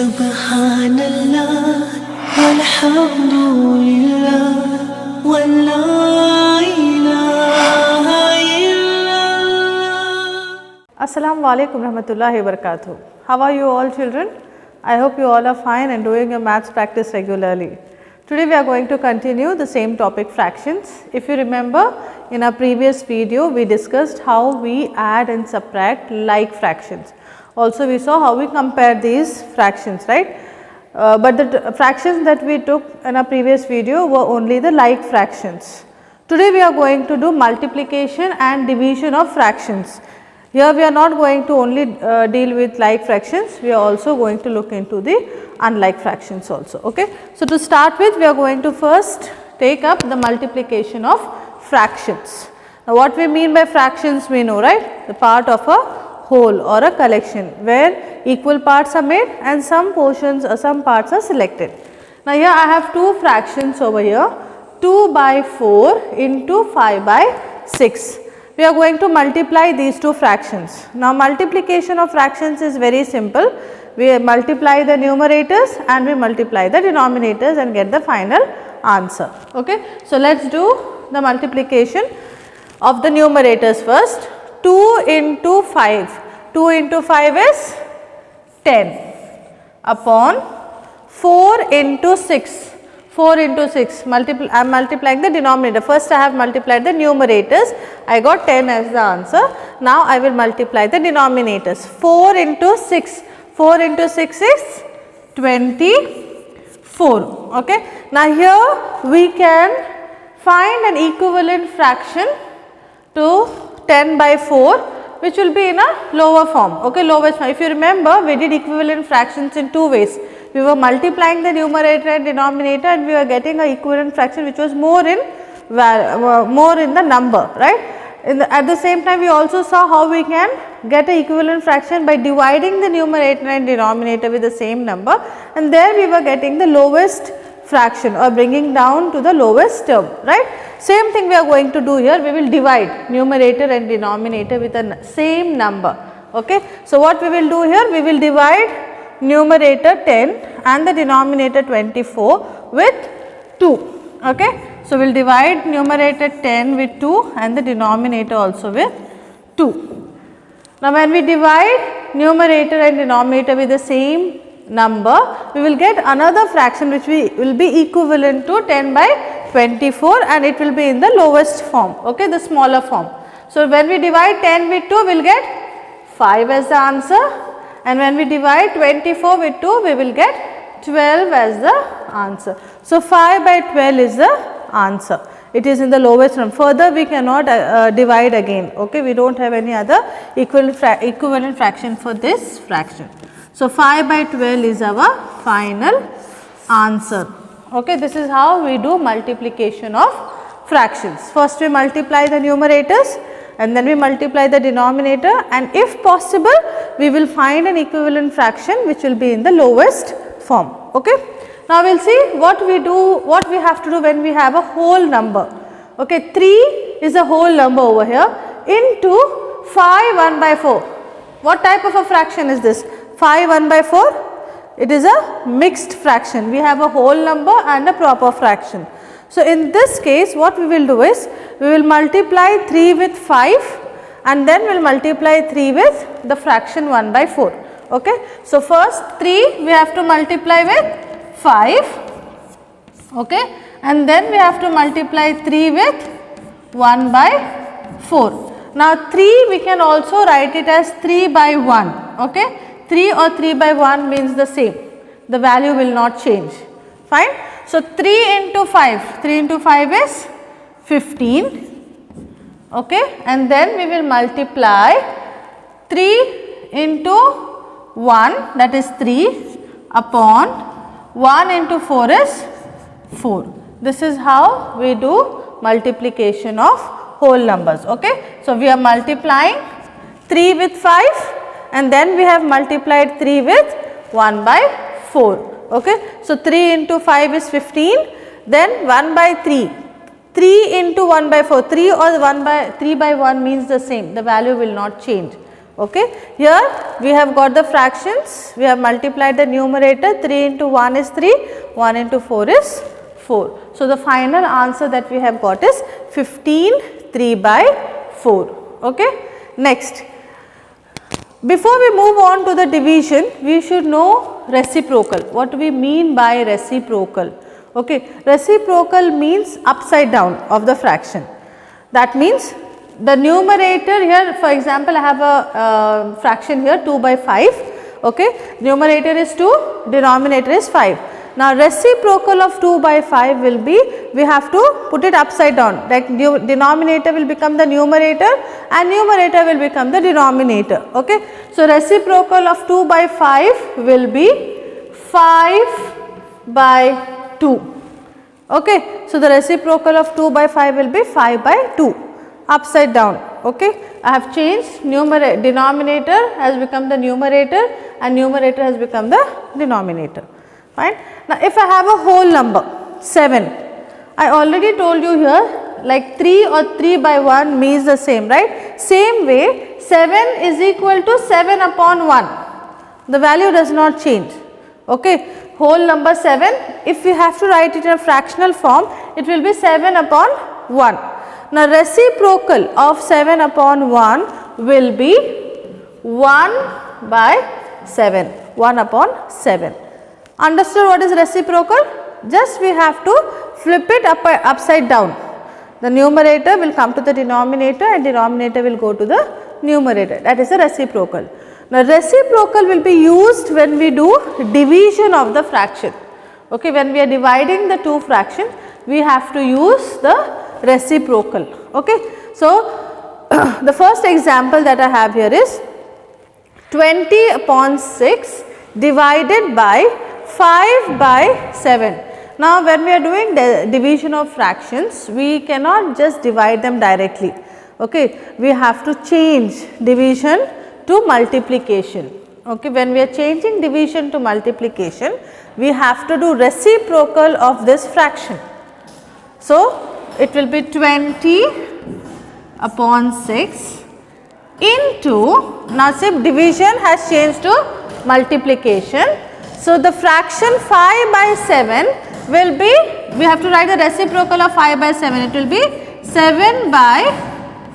Subhanallah, walhamdulillah, wa la ilaha illallah. Assalamu alaikum rahmatullahi wa barakatuh. How are you all children? I hope you all are fine and doing your maths practice regularly. Today we are going to continue the same topic, fractions. If you remember, in our previous video we discussed how we add and subtract like fractions. Also we saw how we compare these fractions, right? But the fractions that we took in our previous video were only the like fractions. Today we are going to do multiplication and division of fractions. Here we are not going to only deal with like fractions, we are also going to look into the unlike fractions also. Okay. So, to start with, we are going to first take up the multiplication of fractions. Now, what we mean by fractions we know, right? The part of a whole or a collection where equal parts are made and some portions or some parts are selected. Now, here I have two fractions over here, 2 by 4 into 5 by 6. We are going to multiply these two fractions. Now, multiplication of fractions is very simple. We multiply the numerators and we multiply the denominators and get the final answer. Okay. So, let us do the multiplication of the numerators first. 2 into 5. 2 into 5 is 10 upon 4 into 6. 4 into 6, I am multiplying the denominator. First I have multiplied the numerators, I got 10 as the answer. Now I will multiply the denominators. 4 into 6, 4 into 6 is 24. Okay. Now here we can find an equivalent fraction to 10 by 4, which will be in a lower form. Okay, lowest form. If you remember, we did equivalent fractions in two ways. We were multiplying the numerator and denominator and we were getting a equivalent fraction which was more in the number, right. At the same time we also saw how we can get an equivalent fraction by dividing the numerator and denominator with the same number, and there we were getting the lowest fraction or bringing down to the lowest term, right. Same thing we are going to do here, we will divide numerator and denominator with the same number. Okay. So, what we will do here, we will divide numerator 10 and the denominator 24 with 2. Okay. So, we will divide numerator 10 with 2 and the denominator also with 2. Now, when we divide numerator and denominator with the same number, we will get another fraction which will be equivalent to 10 by 24 and it will be in the lowest form, okay, the smaller form. So, when we divide 10 with 2, we will get 5 as the answer. And when we divide 24 with 2, we will get 12 as the answer. So, 5 by 12 is the answer. It is in the lowest form. Further, we cannot divide again. Okay, we do not have any other equivalent fraction for this fraction. So, 5 by 12 is our final answer. Okay, this is how we do multiplication of fractions. First, we multiply the numerators and then we multiply the denominator, and if possible we will find an equivalent fraction which will be in the lowest form. Okay. Now, we will see what we have to do when we have a whole number. Okay, 3 is a whole number over here into 5 1 by 4. What type of a fraction is this? 5 1 by 4? It is a mixed fraction. We have a whole number and a proper fraction. So, in this case what we will do is, we will multiply 3 with 5 and then we will multiply 3 with the fraction 1 by 4. Okay. So, first 3 we have to multiply with 5, okay, and then we have to multiply 3 with 1 by 4. Now, 3 we can also write it as 3 by 1. Okay. 3 or 3 by 1 means the same, the value will not change, fine. So, 3 into 5 is 15, okay, and then we will multiply 3 into 1, that is 3, upon 1 into 4 is 4. This is how we do multiplication of whole numbers. Okay. So, we are multiplying 3 with 5 and then we have multiplied 3 with 1 by 4. Okay. So, 3 into 5 is 15, then 1 by 3. 3 into 1 by 4, 3 or 3 by 1 means the same, the value will not change. Okay, here we have got the fractions, we have multiplied the numerator, 3 into 1 is 3, 1 into 4 is 4. So, the final answer that we have got is 15 3 by 4. Okay. Next, before we move on to the division, we should know reciprocal. What do we mean by reciprocal? Okay. Reciprocal means upside down of the fraction. That means the numerator here, for example, I have a fraction here 2 by 5. Okay. Numerator is 2, denominator is 5. Now, reciprocal of 2 by 5 will be, we have to put it upside down, like denominator will become the numerator and numerator will become the denominator. Okay. So, reciprocal of 2 by 5 will be 5 by 2. Okay. So, the reciprocal of 2 by 5 will be 5 by 2, upside down. Okay. I have changed denominator has become the numerator and numerator has become the denominator. Fine. Now, if I have a whole number 7, I already told you here like 3 or 3 by 1 means the same, right. Same way 7 is equal to 7 upon 1, the value does not change. Okay. Whole number 7, if we have to write it in a fractional form, it will be 7 upon 1. Now, reciprocal of 7 upon 1 will be 1 by 7, 1 upon 7. Understood what is reciprocal? Just we have to flip it upside down. The numerator will come to the denominator and denominator will go to the numerator. That is a reciprocal. Now, reciprocal will be used when we do division of the fraction. Okay, when we are dividing the two fractions, we have to use the reciprocal. Okay. So, the first example that I have here is 20 upon 6 divided by 5 by 7. Now, when we are doing the division of fractions, we cannot just divide them directly. Okay. We have to change division to multiplication. Okay. When we are changing division to multiplication, we have to do reciprocal of this fraction. So, it will be 20 upon 6 into, now see division has changed to multiplication. So, the fraction 5 by 7 will be, we have to write the reciprocal of 5 by 7, it will be 7 by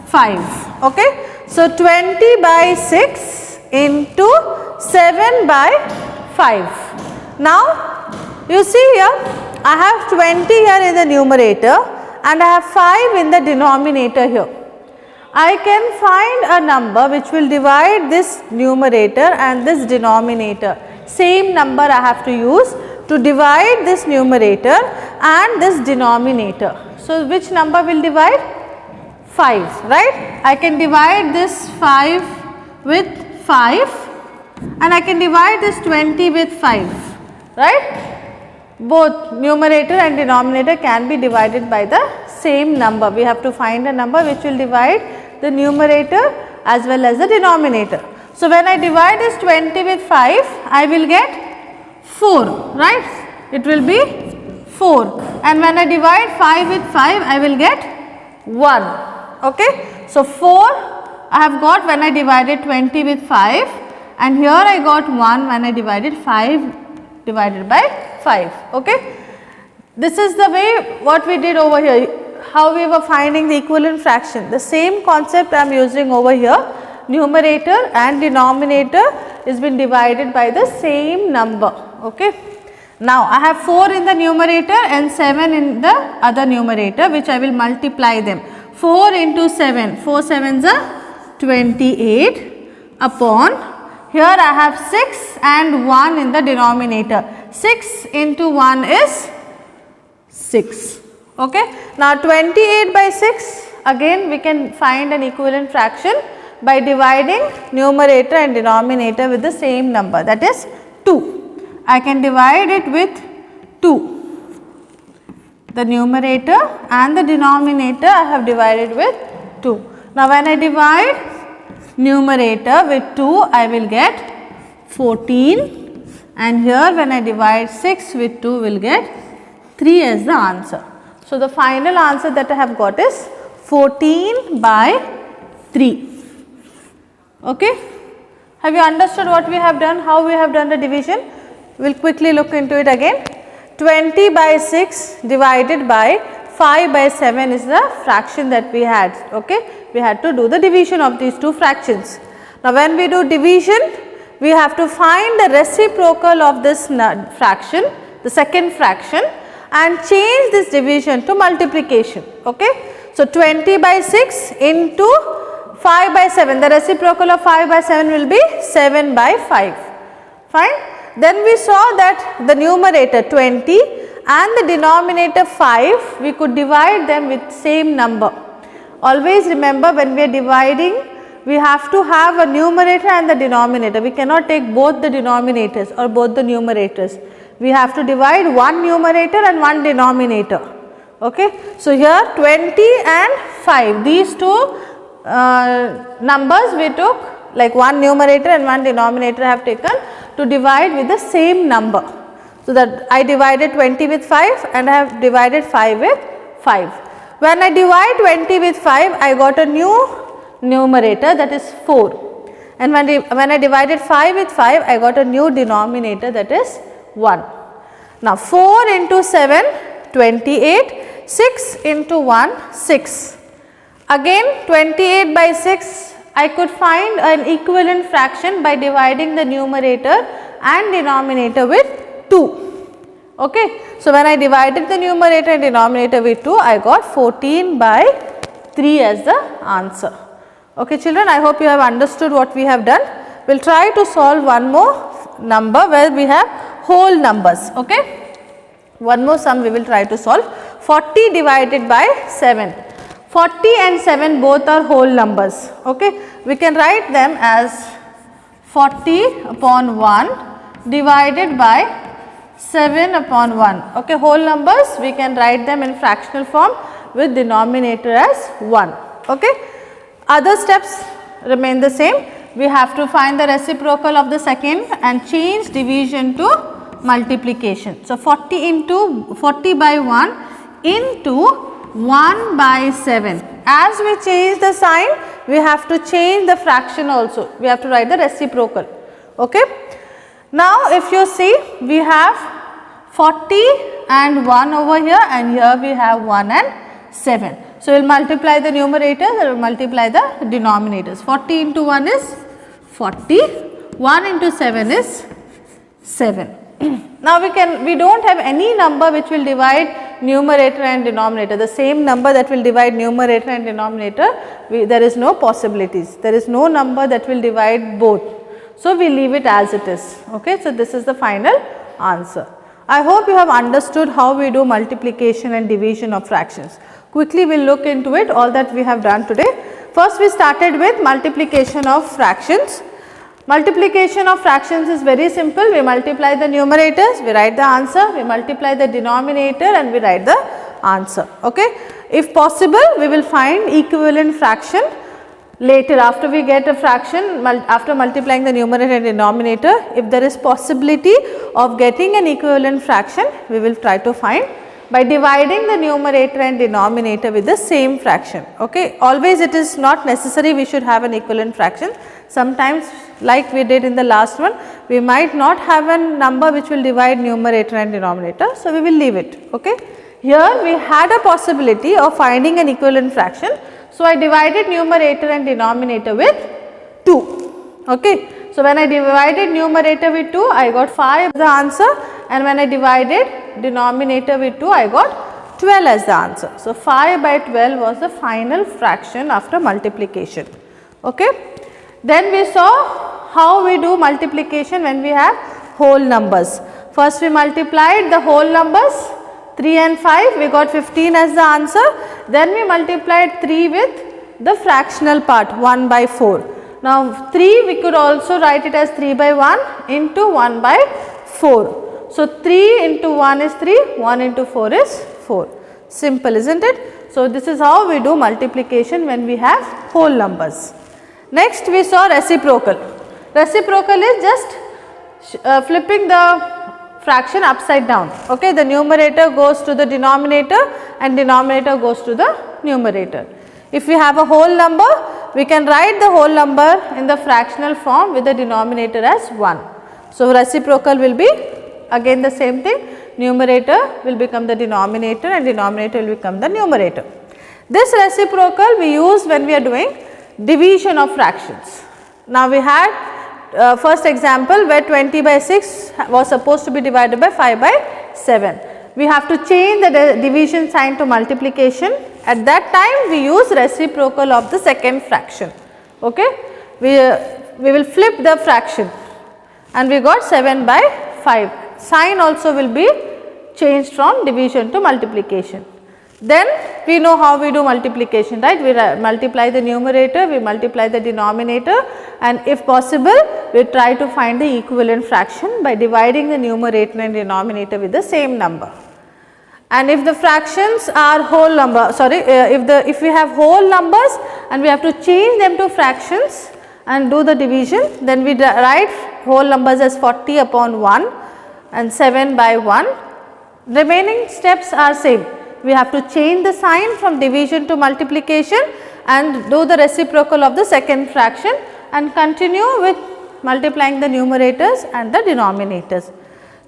5. Okay. So, 20 by 6 into 7 by 5. Now, you see here, I have 20 here in the numerator and I have 5 in the denominator here. I can find a number which will divide this numerator and this denominator. Same number I have to use to divide this numerator and this denominator. So, which number will divide? 5, right. I can divide this 5 with 5 and I can divide this 20 with 5, right. Both numerator and denominator can be divided by the same number. We have to find a number which will divide the numerator as well as the denominator. So, when I divide this 20 with 5, I will get 4, right. It will be 4 and when I divide 5 with 5, I will get 1. Okay. So, 4 I have got when I divided 20 with 5 and here I got 1 when I divided 5 divided by 5. Okay. This is the way what we did over here, how we were finding the equivalent fraction. The same concept I am using over here, numerator and denominator is been divided by the same number. Okay. Now, I have 4 in the numerator and 7 in the other numerator which I will multiply them. 4 into 7, 4 7s are 28 upon, here I have 6 and 1 in the denominator. 6 into 1 is 6. Okay. Now, 28 by 6, again we can find an equivalent fraction by dividing numerator and denominator with the same number, that is 2. I can divide it with 2. The numerator and the denominator I have divided with 2. Now, when I divide numerator with 2, I will get 14 and here when I divide 6 with 2, will get 3 as the answer. So, the final answer that I have got is 14 by 3. Okay. Have you understood what we have done, how we have done the division? We will quickly look into it again. 20 by 6 divided by 5 by 7 is the fraction that we had. Okay, we had to do the division of these two fractions. Now, when we do division, we have to find the reciprocal of this fraction, the second fraction, and change this division to multiplication. Okay. So, 20 by 6 into 5 by 7, the reciprocal of 5 by 7 will be 7 by 5, fine. Then we saw that the numerator 20 and the denominator 5, we could divide them with same number. Always remember, when we are dividing, we have to have a numerator and the denominator. We cannot take both the denominators or both the numerators. We have to divide one numerator and one denominator. Okay. So, here 20 and 5, these two numbers we took, like one numerator and one denominator I have taken to divide with the same number. So, that I divided 20 with 5 and I have divided 5 with 5. When I divide 20 with 5, I got a new numerator, that is 4, and when I divided 5 with 5, I got a new denominator, that is 1. Now, 4 into 7, 28, 6 into 1, 6. Again 28 by 6, I could find an equivalent fraction by dividing the numerator and denominator with 2. Okay. So, when I divided the numerator and denominator with 2, I got 14 by 3 as the answer. Okay children, I hope you have understood what we have done. We will try to solve one more number where we have whole numbers. Okay. One more sum we will try to solve. 40 divided by 7. 40 and 7 both are whole numbers. Okay. We can write them as 40 upon 1 divided by 7 upon 1. Okay. Whole numbers, we can write them in fractional form with denominator as 1. Okay. Other steps remain the same. We have to find the reciprocal of the second and change division to multiplication. So, 40 by 1 into 1 by 7. As we change the sign, we have to change the fraction also. We have to write the reciprocal. Okay. Now, if you see, we have 40 and 1 over here, and here we have 1 and 7. So, we will multiply the numerators and we will multiply the denominators. 40 into 1 is 40, 1 into 7 is 7. Now, we do not have any number which will divide numerator and denominator. The same number that will divide numerator and denominator, there is no possibilities. There is no number that will divide both. So, we leave it as it is. Okay. So, this is the final answer. I hope you have understood how we do multiplication and division of fractions. Quickly we will look into it, all that we have done today. First, we started with multiplication of fractions. Multiplication of fractions is very simple. We multiply the numerators, we write the answer, we multiply the denominator and we write the answer. Okay. If possible, we will find equivalent fraction later after we get a fraction, after multiplying the numerator and denominator. If there is possibility of getting an equivalent fraction, we will try to find by dividing the numerator and denominator with the same fraction. Okay. Always it is not necessary we should have an equivalent fraction. Sometimes, like we did in the last one, we might not have a number which will divide numerator and denominator. So, we will leave it. Okay. Here we had a possibility of finding an equivalent fraction. So, I divided numerator and denominator with 2. Okay. So, when I divided numerator with 2, I got 5 as the answer, and when I divided denominator with 2, I got 12 as the answer. So, 5 by 12 was the final fraction after multiplication. Okay. Then we saw how we do multiplication when we have whole numbers. First we multiplied the whole numbers 3 and 5, we got 15 as the answer. Then we multiplied 3 with the fractional part 1 by 4. Now 3 we could also write it as 3 by 1 into 1 by 4. So 3 into 1 is 3, 1 into 4 is 4. Simple, isn't it? So this is how we do multiplication when we have whole numbers. Next we saw reciprocal. Reciprocal is just flipping the fraction upside down. Okay, the numerator goes to the denominator and denominator goes to the numerator. If we have a whole number, we can write the whole number in the fractional form with the denominator as 1. So, reciprocal will be again the same thing, numerator will become the denominator and denominator will become the numerator. This reciprocal we use when we are doing division of fractions. Now, we had first example where 20 by 6 was supposed to be divided by 5 by 7. We have to change the division sign to multiplication. At that time we use reciprocal of the second fraction. Okay? We will flip the fraction and we got 7 by 5. Sign also will be changed from division to multiplication. Then we know how we do multiplication, right? We multiply the numerator, we multiply the denominator, and if possible we try to find the equivalent fraction by dividing the numerator and denominator with the same number. And if the fractions are whole number, if we have whole numbers and we have to change them to fractions and do the division, then we write whole numbers as 40 upon 1 and 7 by 1. Remaining steps are same. We have to change the sign from division to multiplication and do the reciprocal of the second fraction and continue with multiplying the numerators and the denominators.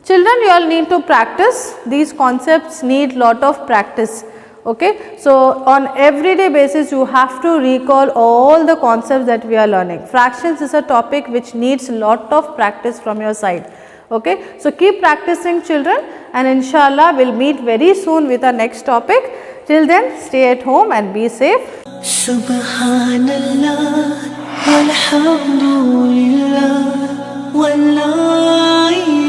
Children, you all need to practice. These concepts need lot of practice. Okay. So, on everyday basis you have to recall all the concepts that we are learning. Fractions is a topic which needs lot of practice from your side. Okay. So, keep practicing children, and inshallah we will meet very soon with our next topic. Till then, stay at home and be safe. Subhanallah walhamdulillah wallah